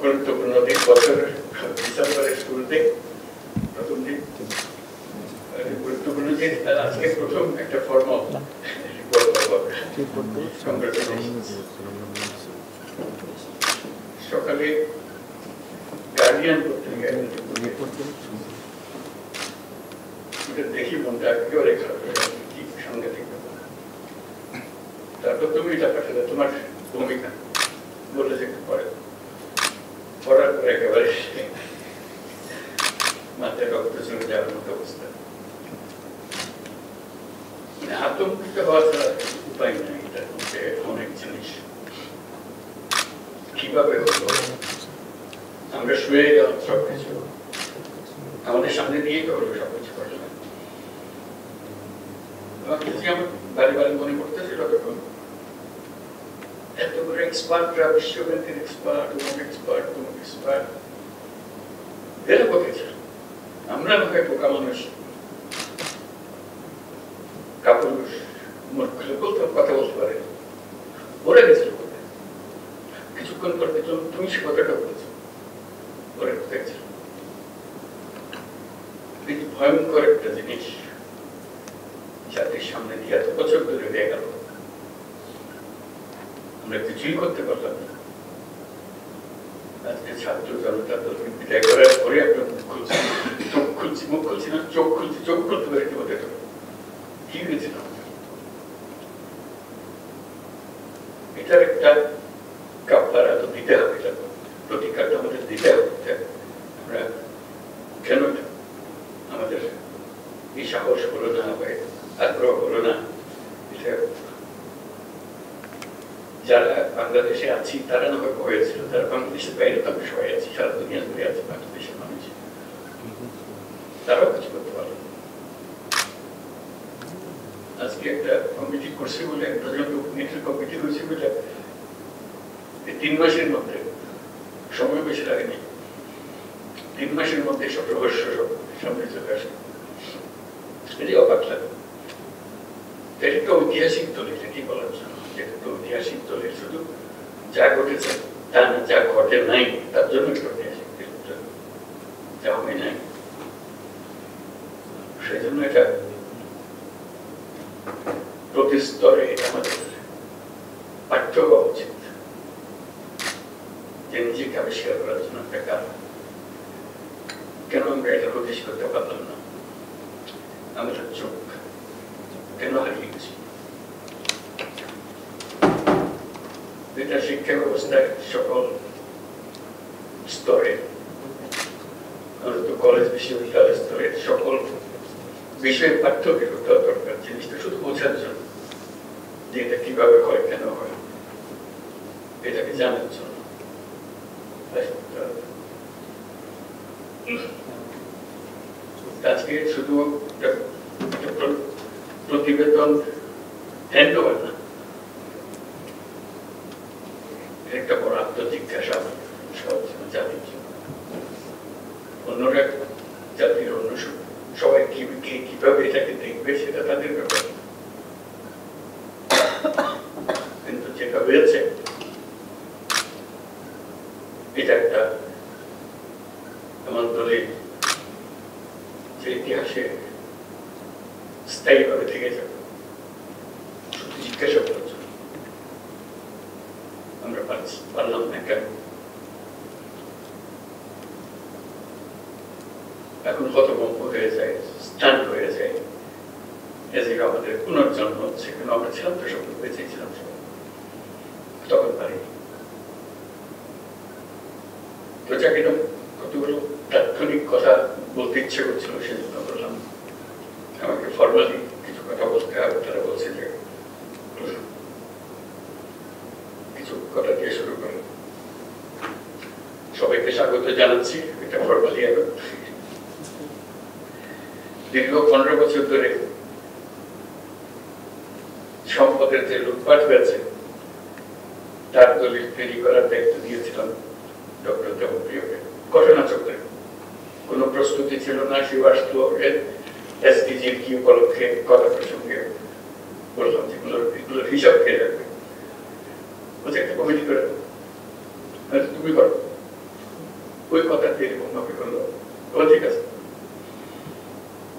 গুরুত্বপূর্ণ দিন, বছরের ডিসেম্বরের শুরু দিন, প্রথম দিন, গুরুত্বপূর্ণ দিন। আজকে প্রথম একটা ফর্মাল রিপোর্ট পাবো। সকালে গার্ডিয়ান পত্রিকায় দেখি মনটা একেবারে খারাপ হয়ে গেল, কি সাংঘাতিক ব্যাপার। তারপর তুমি এটা পাঠালে তোমার ভূমিকা বলে যে পড়ে, পড়ার পরে একেবারে মাথায় রক্ত চলে যাওয়ার মতো অবস্থা। আতঙ্কিত হওয়া ছাড়া উপায় নাই। এটার মধ্যে অনেক জিনিস কিভাবে হলো, আমরা শুয়ে গেলাম, সবকিছু আমাদের সামনে দিয়েই তো হলো, সবকিছু করলাম। আমার বাড়ি বাড়ি মনে করতেছিল তখন এত করে এক্সপার্টরা, বিশ্ব ব্যাংকের এক্সপার্ট, অমুক এক্সপার্ট, তমুক এক্সপার্ট, এরা বলেছে আমরা না হয় বোকা মানুষ, কাপড় মুখ খুলে বলতে কথা বলতে পারে, ওরা গেছিল কিছুক্ষণ পর দেখলাম তুমি সে কথাটা বলেছো, ওরা কোথায় ছিল। ভয়ঙ্কর একটা জিনিস জাতির সামনে দিয়ে এত বছর ধরে হয়ে গেল, আমরা কিছুই করতে পারলাম না। আজকে ছাত্র জনতা দলকে বিদায় করার পরে আমরা মুখ খুলছি, চোখ খুলছি, মুখ খুলছি না, চোখ খুলছি, চোখ খুলতে পারি ওদের কি হয়েছিল। এটার একটা কাপড়া তো দিতে হবে, এটা প্রতিকারটা আমাদের দিতে হবে। আমরা কেন আমাদের এই সাহস হলো না, আগ্রহ হলো না। যারা বাংলাদেশে আছি তারা না হয় ভয় ছিল, যারা বাংলাদেশের বাইরে তো আমরা সবাই আছি, সারা দুনিয়া ধরে আছে বাংলাদেশের মানুষ, তারাও কিছু করতে পারলো। আজকে একটা কমিটি করছে বলে, একটা কমিটি হয়েছে বলে 3 মাসের মধ্যে, সময় বেশি লাগেনি, 3 মাসের মধ্যে সব রহস্য সব সামনে চলে আসে। এটি অবাক লাগে। এটা একটা ঐতিহাসিক দলিল, এটি বলার জন্য এটা তো ঐতিহাসিক দলিল, শুধু যা ঘটেছে তা না, যা ঘটে নাই তার জন্য একটা ঐতিহাসিক দলিল, যা হয় নাই সেই জন্য এটা প্রতি স্তরে আমাদের পাঠ্য হওয়া উচিত, যে নিজেকে আবিষ্কার করার জন্য একটা কারণ। কেন আমরা এটা প্রকাশ করতে পারলাম না? আমাদের চোখ কেন হারিয়ে গেছি? এটা শিক্ষা ব্যবস্থায় সকল স্তরে, কলেজ বিশ্ববিদ্যালয় স্তরে সকল বিষয়ে পাঠ্যকে করতে দরকার, জিনিসটা শুধু বোঝার জন্য যে এটা কিভাবে হয়, কেন হয়, এটাকে জানার জন্য। আজকে শুধু প্রতিবেদন হ্যান্ড ওভার না, একটা বড় আত্মজিজ্ঞাসা জাতির জন্য। অন্যরা জাতির অন্য সবাই কিভাবে এটাকে দেখবে সেটা তাদের ব্যাপার, কিন্তু যেটা হয়েছে এটা একটা এমন দলিল যে ইতিহাসে স্থায়ীভাবে থেকে যাবে। শুধু জিজ্ঞাসা করার জন্য আমরা পারলাম না কেন? এখন হতভম্ব হয়ে যায়, স্টান্ট হয়ে যায়, আমাদের পুনর্জন্ম হচ্ছে। কিন্তু আমরা ছিলাম তো সব বেঁচেছিলাম, তখন পারিনি। তো যাকে কতগুলো তাৎক্ষণিক কথা বলতে ইচ্ছে করছিল সেজন্য বললাম। আমাকে ফর্মালি কিছু কথা বলতে হবে, তারা বলছে যে কিছু কথা দিয়ে শুরু করে। সবাইকে স্বাগত জানাচ্ছি। এটা ফর্মালি এখন দীর্ঘ 15 বছর ধরে সম্পদের যে লুটপাট হয়েছে তার দলিল তৈরি করার দায়িত্ব দিয়েছিলাম ডক্টর দেবপ্রিয়কে। ঘটনাচক্রে কোনো প্রস্তুতি ছিল না, শিবাস্ত এসডিজির কি উপলক্ষে কথা প্রসঙ্গে বললাম যেগুলোর হিসাব খেয়ে রাখবে, বলছে একটা কমিটি করে তুমি করো। ওই কথাতে এরকম ভাবে করলো, ও ঠিক আছে,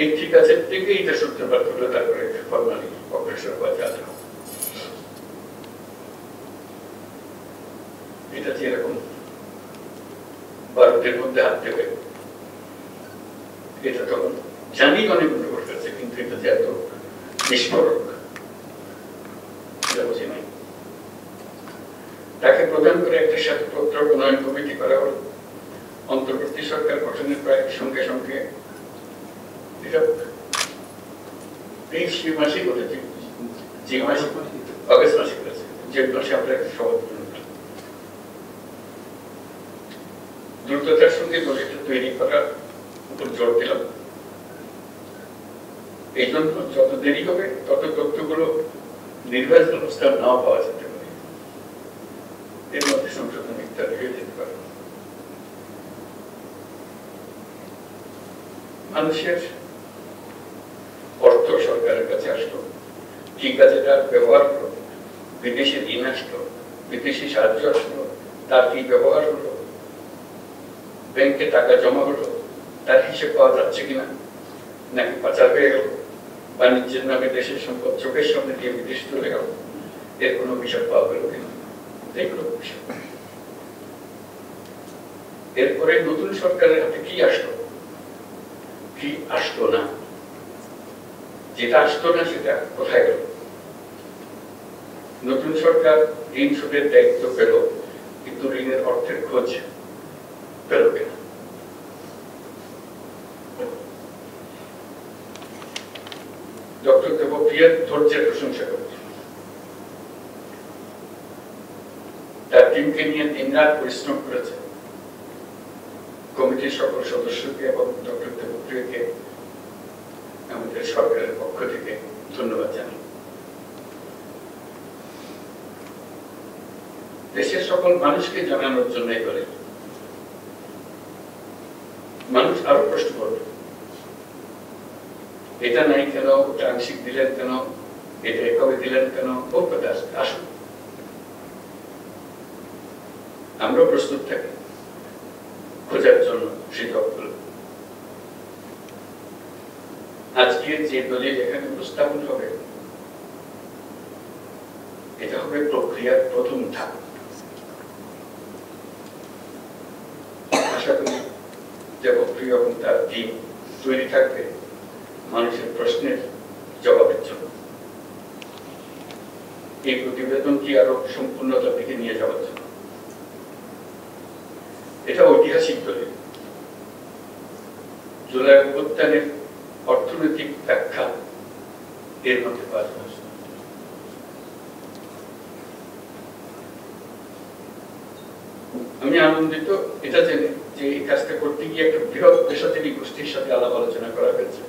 এই ঠিক আছে থেকে এটা সূত্রপাত করলো, তারপরে ফর্মালি অগ্রসর হওয়া যাবে। এটা যেরকম ভারতের মধ্যে হাত দেবে, এটা তখন জানি অনেক অনুভব করছে, কিন্তু এটা যে এত বিস্ফোরক বুঝি নাই। তাকে প্রদান করে একটা শ্বেতপত্র প্রণয়ন কমিটি করা হল। অন্তর্বর্তী সরকার গঠনের প্রায় সঙ্গে সঙ্গে এটা 23 মাসে করেছে, যে মাসে অগস্ট মাসে করেছে, যে মাসে আমরা শপথ গ্রহণ করলাম। দ্রুততার সঙ্গে দলটা তৈরি করার উপর জোর দিলাম। এই জন্য যত দেরি হবে তত তথ্যগুলো নির্বাচন ব্যবস্থা নাও পাওয়া যেতে পারে, এর মধ্যে সংশোধন ইত্যাদি হয়ে যেতে পারে। মানুষের অর্থ সরকারের কাছে আসলো, ঠিক আছে, তার ব্যবহার হলো, বিদেশি ঋণ আসলো, বিদেশি সাহায্য আসলো, তার কি ব্যবহার হলো, ব্যাংকে টাকা জমা হলো, তার হিসেব পাওয়া যাচ্ছে কিনা, নাকি পাচার হয়ে গেল, বাণিজ্যের নামে দেশের সম্পদ চোখের সামনে দিয়ে বিদেশ চলে গেল, এর কোনো হিসাব পাওয়া গেল কিনা, এইগুলো বিষয়। এরপরে নতুন সরকারের হাতে কি আসলো, কি আসলো না, যেটা আসতো না সেটা কোথায় গেল। নতুন সরকার ঋণ শোধের দায়িত্ব পেল, কিন্তু ঋণের অর্থের খোঁজ পেল কিনা। ডক্টর দেবপ্রিয়ার ধৈর্যের প্রশংসা করছে, তার টিমকে নিয়ে দিনরাত পরিশ্রম করেছে। কমিটির সকল সদস্যকে এবং ডক্টর দেবপ্রিয়াকে আমাদের সরকারের পক্ষ থেকে ধন্যবাদ জানাই। দেশের সকল মানুষকে জানানোর জন্য করে মানুষ আরো প্রশ্ন করবে, এটা নাই কেন, ওটা আংশিক দিলেন কেন, এটা কবে দিলেন কেন, ও কথা আসুন, আমরা প্রস্তুত থাকি খোঁজার জন্য সেই তথ্যগুলো। আজকে যে দলিল এখানে উপস্থাপন হবে, এটা হবে প্রক্রিয়ার প্রথম ধাপ। আশা করি দেবপ্রিয় এবং তার টিম তৈরি থাকবে মানুষের প্রশ্নের জবাবের জন্য, এই প্রতিবেদনটি আরো সম্পূর্ণতার দিকে নিয়ে যাওয়ার জন্য। এটা ঐতিহাসিক দলিল, জুলাই অভ্যুত্থানের অর্থনৈতিক ব্যাখ্যা এর মধ্যে পাওয়া যাবে। আমি আনন্দিত এটা জেনে যে এই কাজটা করতে গিয়ে একটা বৃহৎ পেশাজীবী গোষ্ঠীর সাথে আলাপ আলোচনা করা হয়েছে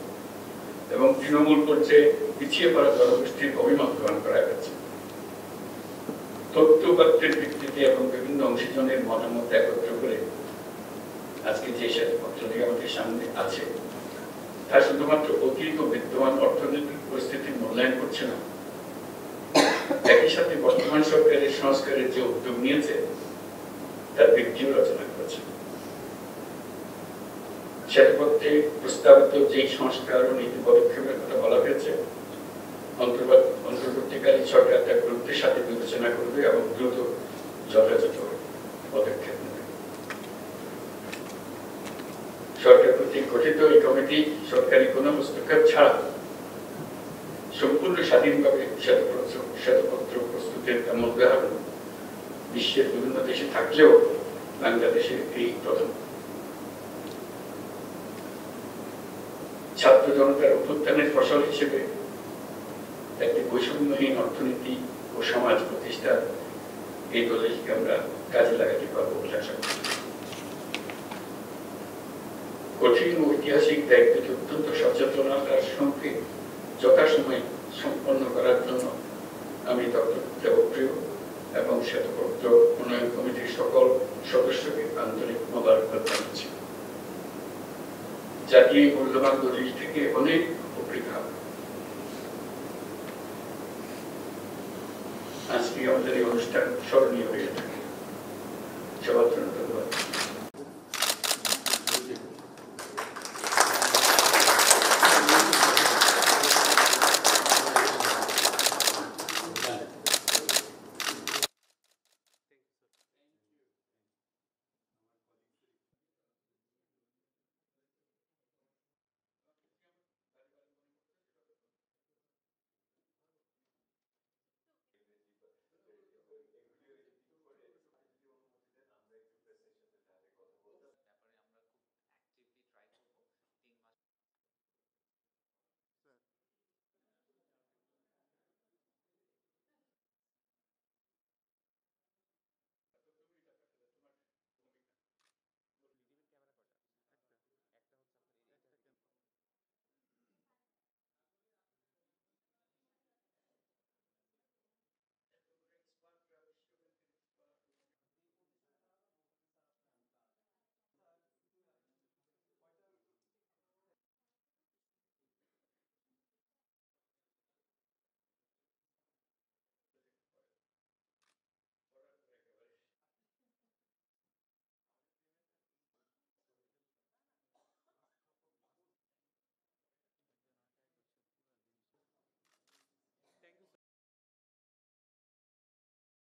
এবং তৃণমূল পর্যায়ে পিছিয়ে পড়া জনগোষ্ঠীর অভিমত গ্রহণ করা হয়েছে। তথ্যপত্রের ভিত্তিতে এবং বিভিন্ন অংশীজনের মতামত একত্র করে আজকে যে শ্বেতপত্রটি আমাদের সামনে আছে, তা শুধুমাত্র অতীত বিদ্যমান অর্থনৈতিক পরিস্থিতির মূল্যায়ন করছে না, একই সাথে বর্তমান সরকারের সংস্কারের যে উদ্যোগ নিয়েছে তার ভিত্তিও রচনা করেছে। শ্বেতপত্রে প্রস্তাবিত যে সংস্কার ও নীতি পদক্ষেপের কথা বলা হয়েছে, অন্তর্বর্তীকালীন সরকার তা গুরুত্বের সাথে বিবেচনা করবে এবং দ্রুত যথাযথ পদক্ষেপ নেবে। সরকার কর্তৃক গঠিত এই কমিটি সরকারি কোনো হস্তক্ষেপ ছাড়া সম্পূর্ণ স্বাধীনভাবে শ্বেতপত্র প্রস্তুতের উদাহরণ বিশ্বের বিভিন্ন দেশে থাকলেও বাংলাদেশের এই প্রথম। ছাত্র জনতার অভ্যুত্থানের ফসল হিসেবে একটি বৈষম্যহীন অর্থনীতি ও সমাজ প্রতিষ্ঠার এই দলিলকে আমরা কাজে লাগাতে পারবো বলে আশা করি। কঠিন ঐতিহাসিক দায়িত্বকে অত্যন্ত সচেতনতার সঙ্গে যথাসময়ে সম্পন্ন করার জন্য আমি ডক্টর দেবপ্রিয় এবং শ্বেতপত্র উন্নয়ন কমিটির সকল সদস্যকে আন্তরিক মোবারকবাদ জানাচ্ছি। জাতীয় মূল্যবান দলিল থেকে অনেক উপকৃত হবে। আজকে আমাদের এই অনুষ্ঠান স্মরণীয় হয়ে থাকে। সবার জন্য ধন্যবাদ।